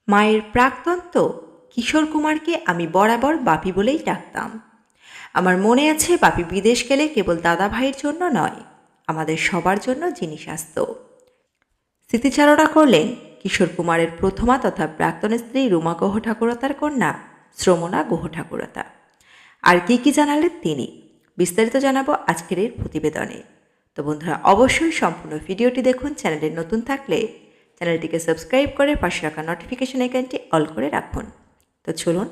মায়ের প্রাক্তন তো কিশোর কুমারকে আমি বরাবর বাপি বলেই ডাকতাম। আমার মনে আছে বাপি বিদেশ গেলে কেবল দাদা ভাইয়ের জন্য নয়, আমাদের সবার জন্য জিনিস আসত। স্মৃতিচারণা করলেন কিশোর কুমারের প্রথমা তথা প্রাক্তন স্ত্রী রুমা গুহ ঠাকুরতার কন্যা শ্রমণা গুহ ঠাকুরতা। আর কি জানালেন তিনি, বিস্তারিত জানাবো আজকের এই প্রতিবেদনে। তো বন্ধুরা, অবশ্যই সম্পূর্ণ ভিডিওটি দেখুন। চ্যানেলে নতুন থাকলে চ্যানেলটিকে সাবস্ক্রাইব করে পাশে রাখা নোটিফিকেশন আইকনটি অল করে রাখুন। তো চলুন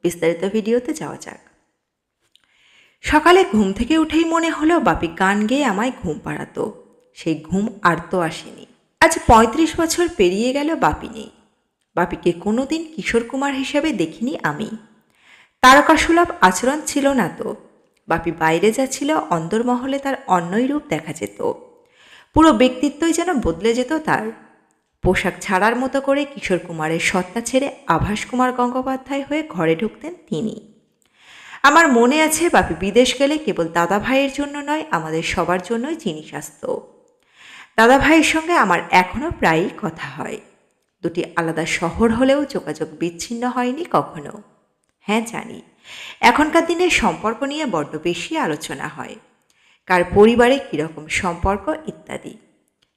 বিস্তারিত ভিডিওতে যাওয়া যাক। সকালে ঘুম থেকে উঠেই মনে হলো বাপি গান গেয়ে আমায় ঘুম পাড়াতো। সেই ঘুম আর তো আসেনি। আজ ৩৫ বছর পেরিয়ে গেল বাপি নেই। বাপিকে কোনোদিন কিশোর কুমার হিসেবে দেখিনি আমি। তারকাসুলভ আচরণ ছিল না তো। বাপি বাইরে যা ছিল অন্দরমহলে তার অন্যই রূপ দেখা যেত। পুরো ব্যক্তিত্বই যেন বদলে যেত তার। পোশাক ছাড়ার মতো করে কিশোর কুমারের সত্তা ছেড়ে আভাস কুমার গঙ্গোপাধ্যায় হয়ে ঘরে ঢুকতেন তিনি। আমার মনে আছে বাপি বিদেশ গেলে কেবল দাদা ভাইয়ের জন্য নয়, আমাদের সবার জন্যই জিনিস আসত। দাদা ভাইয়ের সঙ্গে আমার এখনও প্রায়ই কথা হয়। দুটি আলাদা শহর হলেও যোগাযোগ বিচ্ছিন্ন হয়নি কখনো। হ্যাঁ জানি, এখনকার দিনে সম্পর্ক নিয়ে বড্ড বেশি আলোচনা হয়, কার পরিবারে কীরকম সম্পর্ক ইত্যাদি।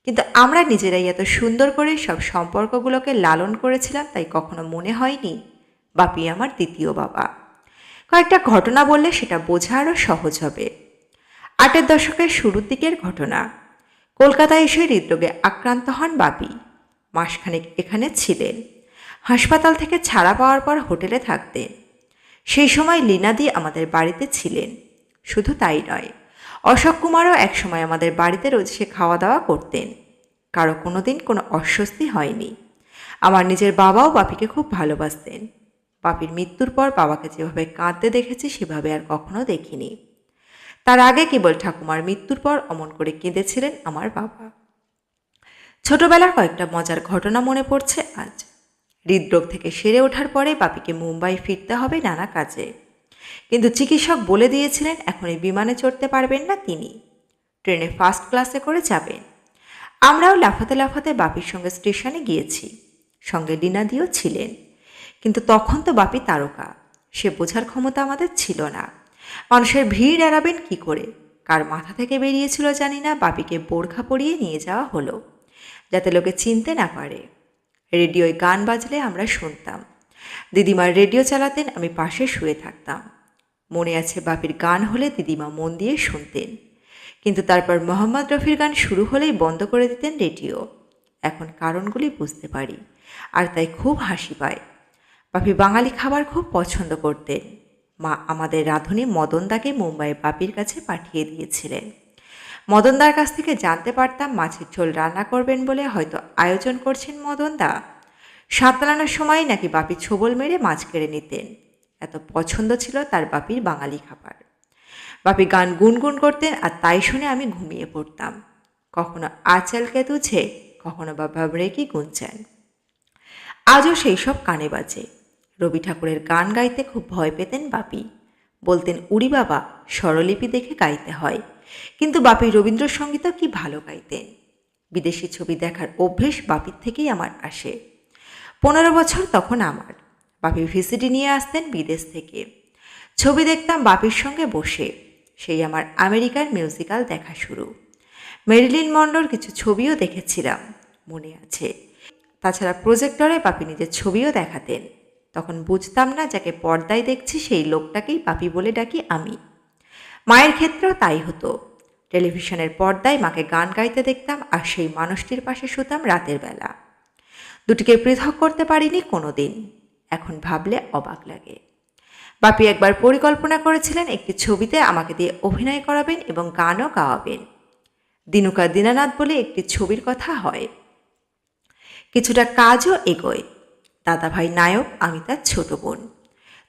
কিন্তু আমরা নিজেরাই এত সুন্দর করে সব সম্পর্কগুলোকে লালন করেছিলাম, তাই কখনো মনে হয়নি বাপি আমার দ্বিতীয় বাবা। কয়েকটা ঘটনা বললে সেটা বোঝা আরও সহজ হবে। ৮-এর দশকের শুরুর দিকের ঘটনা। কলকাতায় এসে হৃদরোগে আক্রান্ত হন বাপি। মাসখানেক এখানে ছিলেন। হাসপাতাল থেকে ছাড়া পাওয়ার পর হোটেলে থাকতেন। সেই সময় লীনাদি আমাদের বাড়িতে ছিলেন। শুধু তাই নয়, অশোক কুমারও একসময় আমাদের বাড়িতে রোজ সে খাওয়া দাওয়া করতেন। কারো কোনোদিন কোনো অস্বস্তি হয়নি। আমার নিজের বাবাও বাপিকে খুব ভালোবাসতেন। বাপির মৃত্যুর পর বাবাকে যেভাবে কাঁদতে দেখেছি সেভাবে আর কখনো দেখিনি। তার আগে কেবল ঠাকুমার মৃত্যুর পর অমন করে কেঁদেছিলেন আমার বাবা। ছোটবেলার কয়েকটা মজার ঘটনা মনে পড়ছে আজ। হৃদরোগ থেকে সেরে ওঠার পরে বাপিকে মুম্বাই ফিরতে হবে নানা কাজে। কিন্তু চিকিৎসক বলে দিয়েছিলেন এখনই বিমানে চড়তে পারবেন না তিনি, ট্রেনে ফার্স্ট ক্লাসে করে যাবেন। আমরাও লাফাতে লাফাতে বাপির সঙ্গে স্টেশনে গিয়েছি। সঙ্গে লীনাদিও ছিলেন। কিন্তু তখন তো বাপি তারকা, সে বোঝার ক্ষমতা আমাদের ছিল না। মানুষের ভিড় এড়াবেন কি করে, কার মাথা থেকে বেরিয়েছিল জানি না, বাপিকে বোরখা পরিয়ে নিয়ে যাওয়া হলো যাতে লোকে চিনতে না পারে। রেডিওয় গান বাজলে আমরা শুনতাম। দিদিমার রেডিও চালাতেন, আমি পাশে শুয়ে থাকতাম। মনে আছে বাপির গান হলে দিদিমা মন দিয়ে শুনতেন, কিন্তু তারপর মোহাম্মদ রফির গান শুরু হলেই বন্ধ করে দিতেন রেডিও। এখন কারণগুলি বুঝতে পারি, আর তাই খুব হাসি পায়। বাপি বাঙালি খাবার খুব পছন্দ করতেন। মা আমাদের রাঁধুনি মদনদাকে মুম্বাই বাপির কাছে পাঠিয়ে দিয়েছিলেন। মদনদার কাছ থেকে জানতে পারতাম মাছের ঝোল রান্না করবেন বলে হয়তো আয়োজন করছেন মদনদা। সাঁতলানোর সময় নাকি বাপি ছোবল মেরে মাছ কেড়ে নিতেন। এত পছন্দ ছিল তার বাপির বাঙালি খাবার। বাপি গান গুনগুন করতেন, আর তাই শুনে আমি ঘুমিয়ে পড়তাম। কখনো আঁচলকে তুঝে, কখনো বা বাবরে কি গুনছেন। আজও সেই সব কানে বাজে। রবি ঠাকুরের গান গাইতে খুব ভয় পেতেন বাপি। বলতেন উড়ি বাবা, স্বরলিপি দেখে গাইতে হয়। কিন্তু বাপি রবীন্দ্রসঙ্গীতও কি ভালো গাইতেন। বিদেশি ছবি দেখার অভ্যেস বাপির থেকেই আমার আসে। 15 বছর তখন আমার। বাপি ভিসিডি নিয়ে আসতেন বিদেশ থেকে। ছবি দেখতাম বাপির সঙ্গে বসে। সেই আমার আমেরিকার মিউজিক্যাল দেখা শুরু। মেরিলিন মনরোর কিছু ছবিও দেখেছিলাম, মনে আছে। তাছাড়া প্রজেক্টরে বাপি নিজের ছবিও দেখাতেন। তখন বুঝতাম না যাকে পর্দায় দেখছি সেই লোকটাকেই বাপি বলে ডাকি আমি। মায়ের ক্ষেত্রেও তাই হতো। টেলিভিশনের পর্দায় মাকে গান গাইতে দেখতাম, আর সেই মানুষটির পাশে শুতাম রাতের বেলা। দুটিকে পৃথক করতে পারিনি কোনো দিন। এখন ভাবলে অবাক লাগে। বাপি একবার পরিকল্পনা করেছিলেন একটি ছবিতে আমাকে দিয়ে অভিনয় করাবেন এবং গানও গাওয়াবেন। দিনুকা দীনানাথ বলে একটি ছবির কথা হয়। কিছুটা কাজও এগোয়। দাদাভাই নায়ক, আমি তার ছোট বোন।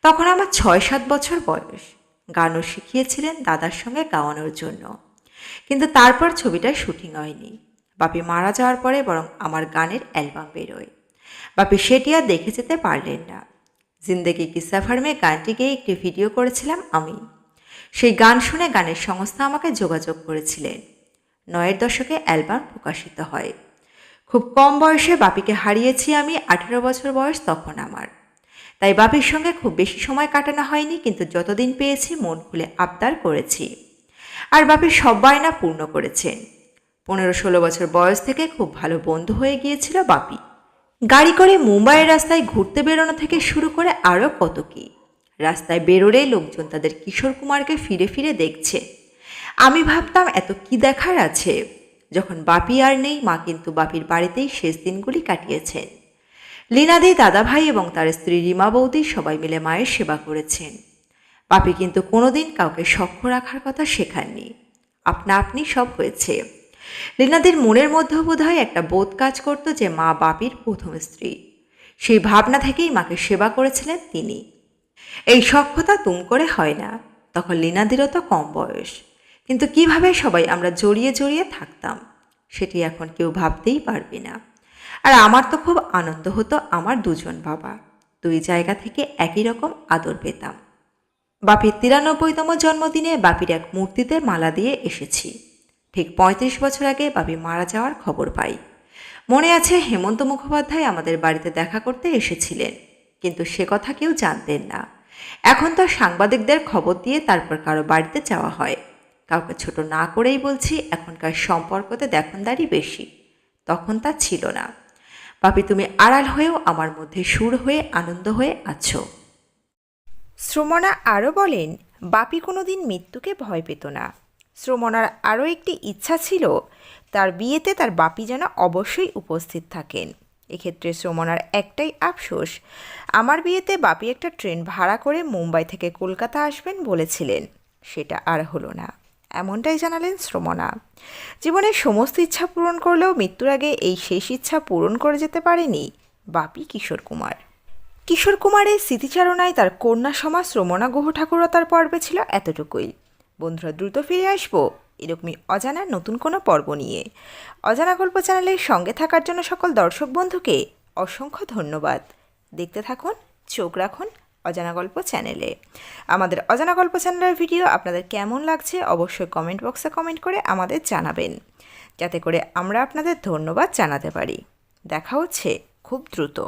তখন আমার 6-7 বছর বয়স। গানও শিখিয়েছিলেন দাদার সঙ্গে গাওয়ানোর জন্য। কিন্তু তারপর ছবিটার শুটিং হয়নি। বাপি মারা যাওয়ার পরে বরং আমার গানের অ্যালবাম বেরোয়। বাপি সেটি আর দেখে যেতে পারলেন না। জিন্দেগি কি সফর মে গানটি গেয়ে একটি ভিডিও করেছিলাম আমি। সেই গান শুনে গানের সংস্থা আমাকে যোগাযোগ করেছিলেন। 9-এর দশকে অ্যালবাম প্রকাশিত হয়। খুব কম বয়সে বাপিকে হারিয়েছি আমি, 18 বছর বয়স তখন আমার। তাই বাপির সঙ্গে খুব বেশি সময় কাটানো হয়নি, কিন্তু যতদিন পেয়েছি মন খুলে আবদার করেছি। আর বাপির সব বায়না পূর্ণ করেছেন। 15-16 বছর বয়স থেকে খুব ভালো বন্ধু হয়ে গিয়েছিল বাপি। গাড়ি করে মুম্বাইয়ের রাস্তায় ঘুরতে বেরোনো থেকে শুরু করে আরও কত কি। রাস্তায় বেরোলেই লোকজন তাদের কিশোর কুমারকে ফিরে ফিরে দেখছে। আমি ভাবতাম এত কি দেখার আছে। যখন বাপি আর নেই, মা কিন্তু বাপির বাড়িতেই শেষ দিনগুলি কাটিয়েছেন। লীনাদি, দাদাভাই এবং তার স্ত্রী রিমা বৌদি সবাই মিলে মায়ের সেবা করেছেন। বাপি কিন্তু কোনোদিন কাউকে সখ্য রাখার কথা শেখাননি। আপনা আপনি সব হয়েছে। লীনাদির মনের মধ্যেও বোধহয় একটা বোধ কাজ করত যে মা বাপির প্রথম স্ত্রী। সেই ভাবনা থেকেই মাকে সেবা করেছিলেন তিনি। এই সখ্যতা তুম করে হয় না। তখন লীনাদিরও তো কম বয়স, কিন্তু কিভাবে সবাই আমরা জড়িয়ে জড়িয়ে থাকতাম সেটি এখন কেউ ভাবতেই পারবে না। আর আমার তো খুব আনন্দ হতো, আমার দুজন বাবা দুই জায়গা থেকে একই রকম আদর পেতাম। বাপির 93তম জন্মদিনে বাপির এক মূর্তিতে মালা দিয়ে এসেছি। ঠিক 35 বছর আগে বাপি মারা যাওয়ার খবর পাই। মনে আছে হেমন্ত মুখোপাধ্যায় আমাদের বাড়িতে দেখা করতে এসেছিলেন, কিন্তু সে কথা কেউ জানতেন না। এখন তো সাংবাদিকদের খবর দিয়ে তারপর কারো বাড়িতে যাওয়া হয়। কাউকে ছোট না করেই বলছি, এখনকার সম্পর্কতে দেখনদারি বেশি, তখন তা ছিল না। বাপি, তুমি আড়াল হয়েও আমার মধ্যে সুর হয়ে আনন্দ হয়ে আছো। শ্রমণা আরও বলেন, বাপি কোনোদিন মৃত্যুকে ভয় পেত না। শ্রমণার আরও একটি ইচ্ছা ছিল, তার বিয়েতে তার বাপি যেন অবশ্যই উপস্থিত থাকেন। এক্ষেত্রে শ্রমণার একটাই আফসোস, আমার বিয়েতে বাপি একটা ট্রেন ভাড়া করে মুম্বাই থেকে কলকাতা আসবেন বলেছিলেন, সেটা আর হলো না। এমনটাই জানালেন শ্রমণা। জীবনের সমস্ত ইচ্ছা পূরণ করলেও মৃত্যুর আগে এই শেষ ইচ্ছা পূরণ করে যেতে পারেনি বাপি কিশোর কুমার। কিশোর কুমারের স্মৃতিচারণায় তার কন্যা সমাজ শ্রমণা গুহ ঠাকুরতার পর্বে ছিল এতটুকুই। বন্ধুরা, দ্রুত ফিরে আসবো এরকমই অজানার নতুন কোনো পর্ব নিয়ে। অজানা গল্প চ্যানেলের সঙ্গে থাকার জন্য সকল দর্শক বন্ধুকে অসংখ্য ধন্যবাদ। দেখতে থাকুন, চোখ রাখুন অজানা গল্প চ্যানেলে। আমাদের অজানা গল্প চ্যানেলের ভিডিও আপনাদের কেমন লাগছে অবশ্যই কমেন্ট বক্সে কমেন্ট করে আমাদের জানাবেন, যাতে করে আমরা আপনাদের ধন্যবাদ জানাতে পারি। দেখা হচ্ছে খুব দ্রুত।